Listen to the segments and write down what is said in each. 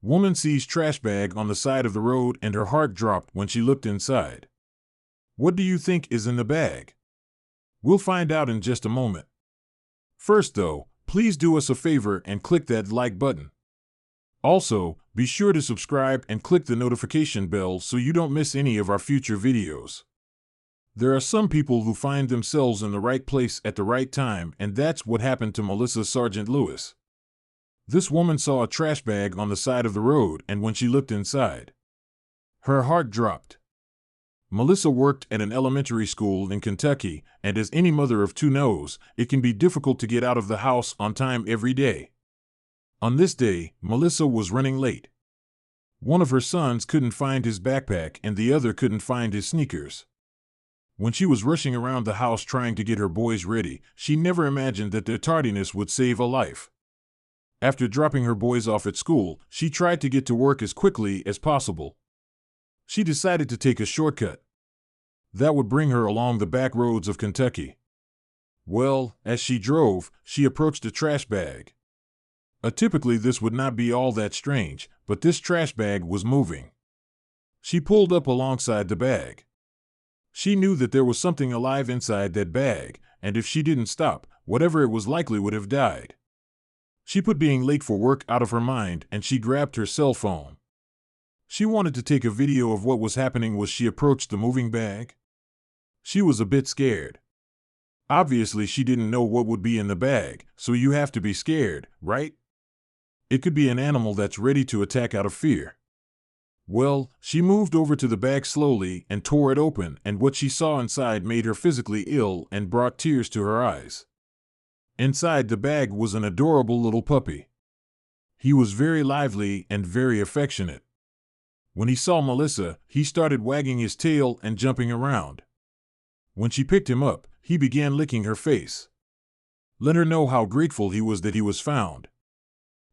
Woman sees trash bag on the side of the road and her heart dropped when she looked inside. What do you think is in the bag? We'll find out in just a moment. First though, please do us a favor and click that like button. Also, be sure to subscribe and click the notification bell so you don't miss any of our future videos. There are some people who find themselves in the right place at the right time, and that's what happened to Malissa Lewis. This woman saw a trash bag on the side of the road, and when she looked inside, her heart dropped. Malissa worked at an elementary school in Kentucky, and as any mother of two knows, it can be difficult to get out of the house on time every day. On this day, Malissa was running late. One of her sons couldn't find his backpack and the other couldn't find his sneakers. When she was rushing around the house trying to get her boys ready, she never imagined that their tardiness would save a life. After dropping her boys off at school, she tried to get to work as quickly as possible. She decided to take a shortcut that would bring her along the back roads of Kentucky. Well, as she drove, she approached a trash bag. Typically this would not be all that strange, but this trash bag was moving. She pulled up alongside the bag. She knew that there was something alive inside that bag, and if she didn't stop, whatever it was likely would have died. She put being late for work out of her mind and she grabbed her cell phone. She wanted to take a video of what was happening as she approached the moving bag. She was a bit scared. Obviously she didn't know what would be in the bag, so you have to be scared, right? It could be an animal that's ready to attack out of fear. Well, she moved over to the bag slowly and tore it open, and what she saw inside made her physically ill and brought tears to her eyes. Inside the bag was an adorable little puppy. He was very lively and very affectionate. When he saw Malissa, he started wagging his tail and jumping around. When she picked him up, he began licking her face. Let her know how grateful he was that he was found.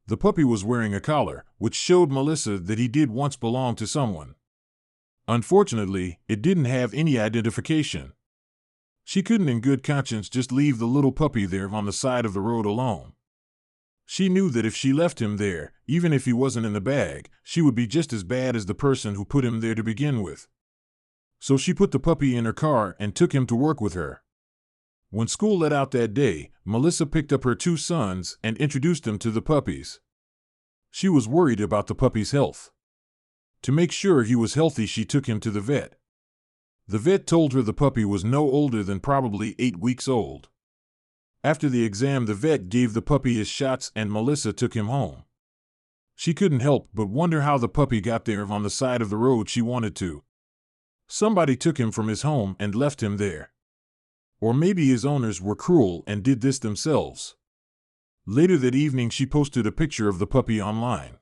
The puppy was wearing a collar, which showed Malissa that he did once belong to someone. Unfortunately, it didn't have any identification. She couldn't in good conscience just leave the little puppy there on the side of the road alone. She knew that if she left him there, even if he wasn't in the bag, she would be just as bad as the person who put him there to begin with. So she put the puppy in her car and took him to work with her. When school let out that day, Malissa picked up her two sons and introduced them to the puppies. She was worried about the puppy's health. To make sure he was healthy, she took him to the vet. The vet told her the puppy was no older than probably 8 weeks old. After the exam, the vet gave the puppy his shots and Malissa took him home. She couldn't help but wonder how the puppy got there on the side of the road she wanted to. Somebody took him from his home and left him there. Or maybe his owners were cruel and did this themselves. Later that evening, she posted a picture of the puppy online.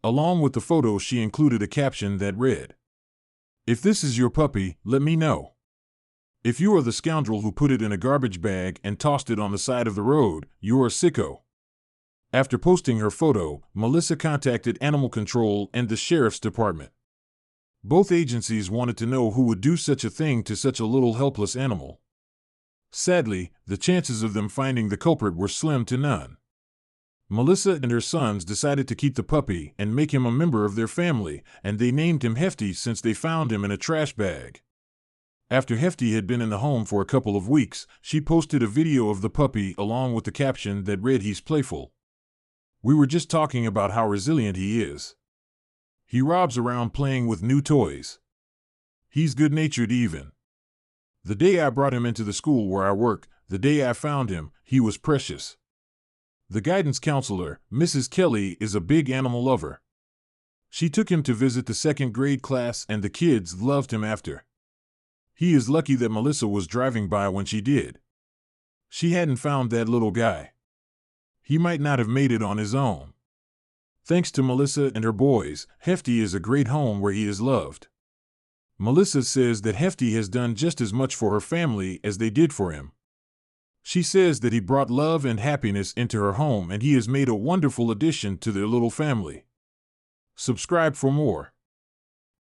Along with the photo, she included a caption that read, "If this is your puppy, let me know. If you are the scoundrel who put it in a garbage bag and tossed it on the side of the road, you're a sicko." After posting her photo, Malissa contacted Animal Control and the Sheriff's Department. Both agencies wanted to know who would do such a thing to such a little helpless animal. Sadly, the chances of them finding the culprit were slim to none. Malissa and her sons decided to keep the puppy and make him a member of their family, and they named him Hefty since they found him in a trash bag. After Hefty had been in the home for a couple of weeks, she posted a video of the puppy along with the caption that read, "He's playful. We were just talking about how resilient he is. He robs around playing with new toys. He's good-natured even. The day I brought him into the school where I work, the day I found him, he was precious." The guidance counselor, Mrs. Kelly, is a big animal lover. She took him to visit the second grade class and the kids loved him after. He is lucky that Malissa was driving by when she did. She hadn't found that little guy. He might not have made it on his own. Thanks to Malissa and her boys, Hefty is a great home where he is loved. Malissa says that Hefty has done just as much for her family as they did for him. She says that he brought love and happiness into her home and he has made a wonderful addition to their little family. Subscribe for more.